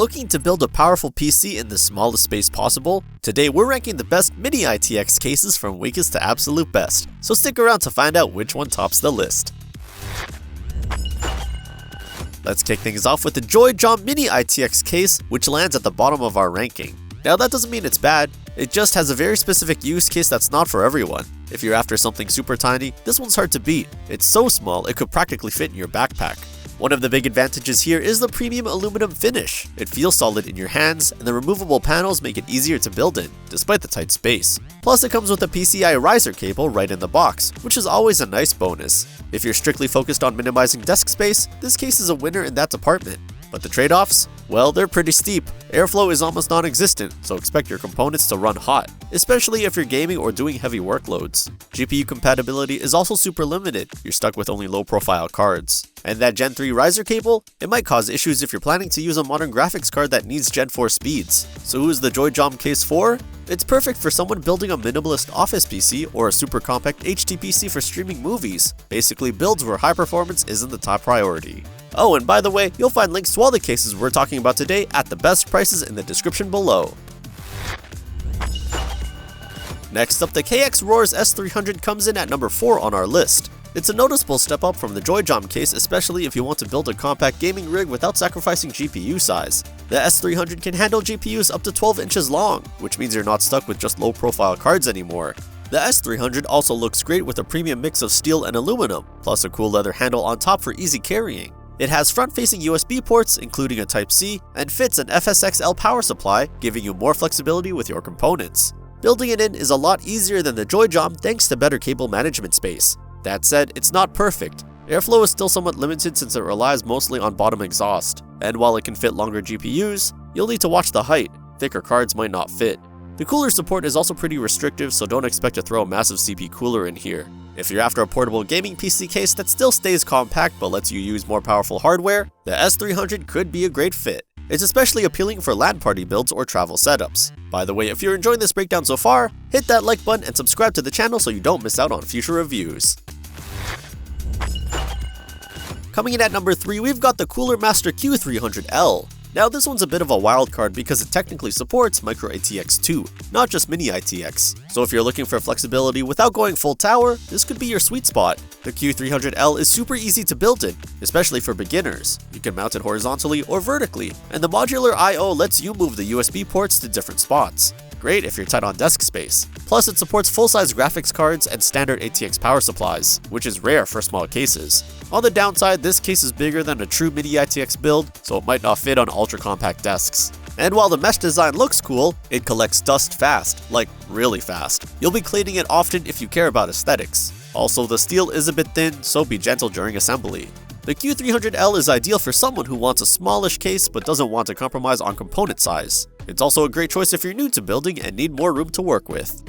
Looking to build a powerful PC in the smallest space possible? Today we're ranking the best Mini ITX cases from weakest to absolute best, so stick around to find out which one tops the list. Let's kick things off with the JoyJom Mini ITX case, which lands at the bottom of our ranking. Now that doesn't mean it's bad, it just has a very specific use case that's not for everyone. If you're after something super tiny, this one's hard to beat. It's so small it could practically fit in your backpack. One of the big advantages here is the premium aluminum finish. It feels solid in your hands, and the removable panels make it easier to build in, despite the tight space. Plus it comes with a PCI riser cable right in the box, which is always a nice bonus. If you're strictly focused on minimizing desk space, this case is a winner in that department. But the trade-offs? Well, they're pretty steep. Airflow is almost non-existent, so expect your components to run hot, especially if you're gaming or doing heavy workloads. GPU compatibility is also super limited, you're stuck with only low-profile cards. And that Gen 3 riser cable? It might cause issues if you're planning to use a modern graphics card that needs Gen 4 speeds. So who is the JoyJom case for? It's perfect for someone building a minimalist office PC or a super compact HTPC for streaming movies, basically builds where high performance isn't the top priority. Oh, and by the way, you'll find links to all the cases we're talking about today at the best prices in the description below. Next up, the KXRORS S300 comes in at number 4 on our list. It's a noticeable step up from the JoyJom case, especially if you want to build a compact gaming rig without sacrificing GPU size. The S300 can handle GPUs up to 12 inches long, which means you're not stuck with just low-profile cards anymore. The S300 also looks great with a premium mix of steel and aluminum, plus a cool leather handle on top for easy carrying. It has front-facing USB ports, including a Type-C, and fits an FSXL power supply, giving you more flexibility with your components. Building it in is a lot easier than the JoyJom thanks to better cable management space. That said, it's not perfect. Airflow is still somewhat limited since it relies mostly on bottom exhaust, and while it can fit longer GPUs, you'll need to watch the height. Thicker cards might not fit. The cooler support is also pretty restrictive, so don't expect to throw a massive CP cooler in here. If you're after a portable gaming PC case that still stays compact but lets you use more powerful hardware, the S300 could be a great fit. It's especially appealing for LAN party builds or travel setups. By the way, if you're enjoying this breakdown so far, hit that like button and subscribe to the channel so you don't miss out on future reviews. Coming in at number 3, we've got the Cooler Master Q300L. Now this one's a bit of a wild card because it technically supports Micro ATX 2, not just Mini ITX. So if you're looking for flexibility without going full tower, this could be your sweet spot. The Q300L is super easy to build in, especially for beginners. You can mount it horizontally or vertically, and the modular I/O lets you move the USB ports to different spots. Great if you're tight on desk space. Plus it supports full-size graphics cards and standard ATX power supplies, which is rare for small cases. On the downside, this case is bigger than a true Mini ITX build, so it might not fit on ultra-compact desks. And while the mesh design looks cool, it collects dust fast, like really fast. You'll be cleaning it often if you care about aesthetics. Also, the steel is a bit thin, so be gentle during assembly. The Q300L is ideal for someone who wants a smallish case but doesn't want to compromise on component size. It's also a great choice if you're new to building and need more room to work with.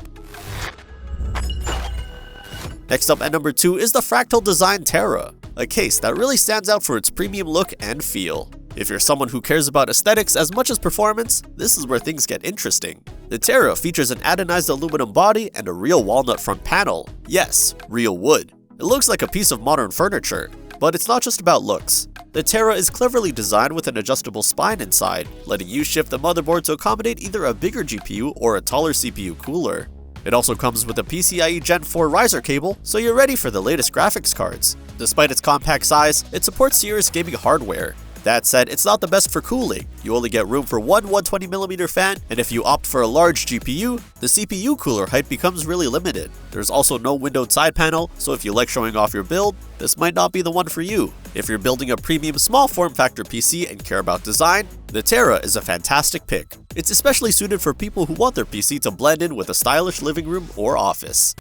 Next up at number 2 is the Fractal design Terra, a case that really stands out for its premium look and feel. If you're someone who cares about aesthetics as much as performance, this is where things get interesting. The Terra features an anodized aluminum body and a real walnut front panel. Yes, real wood. It looks like a piece of modern furniture. But it's not just about looks. The Terra is cleverly designed with an adjustable spine inside, letting you shift the motherboard to accommodate either a bigger GPU or a taller CPU cooler. It also comes with a PCIe Gen 4 riser cable, so you're ready for the latest graphics cards. Despite its compact size, it supports serious gaming hardware. That said, it's not the best for cooling. You only get room for one 120mm fan, and if you opt for a large GPU, the CPU cooler height becomes really limited. There's also no windowed side panel, so if you like showing off your build, this might not be the one for you. If you're building a premium small form factor PC and care about design, the Terra is a fantastic pick. It's especially suited for people who want their PC to blend in with a stylish living room or office.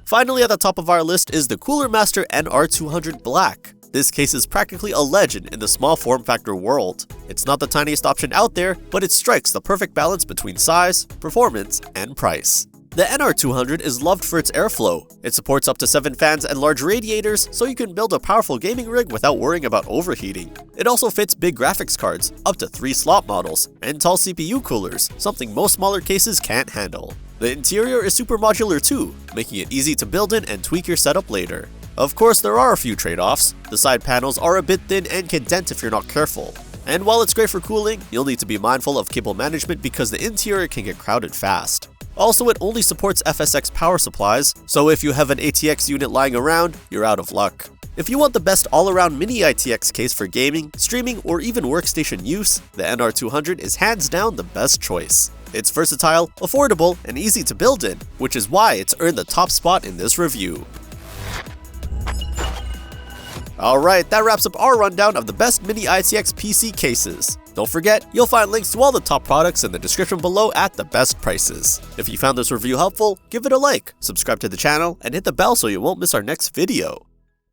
Finally at the top of our list is the Cooler Master NR200 Black. This case is practically a legend in the small form factor world. It's not the tiniest option out there, but it strikes the perfect balance between size, performance, and price. The NR200 is loved for its airflow. It supports up to 7 fans and large radiators, so you can build a powerful gaming rig without worrying about overheating. It also fits big graphics cards, up to 3 slot models, and tall CPU coolers, something most smaller cases can't handle. The interior is super modular too, making it easy to build in and tweak your setup later. Of course, there are a few trade-offs. The side panels are a bit thin and can dent if you're not careful. And while it's great for cooling, you'll need to be mindful of cable management because the interior can get crowded fast. Also, it only supports FSX power supplies, so if you have an ATX unit lying around, you're out of luck. If you want the best all-around mini ITX case for gaming, streaming, or even workstation use, the NR200 is hands down the best choice. It's versatile, affordable, and easy to build in, which is why it's earned the top spot in this review. Alright, that wraps up our rundown of the best mini ITX PC cases. Don't forget, you'll find links to all the top products in the description below at the best prices. If you found this review helpful, give it a like, subscribe to the channel, and hit the bell so you won't miss our next video.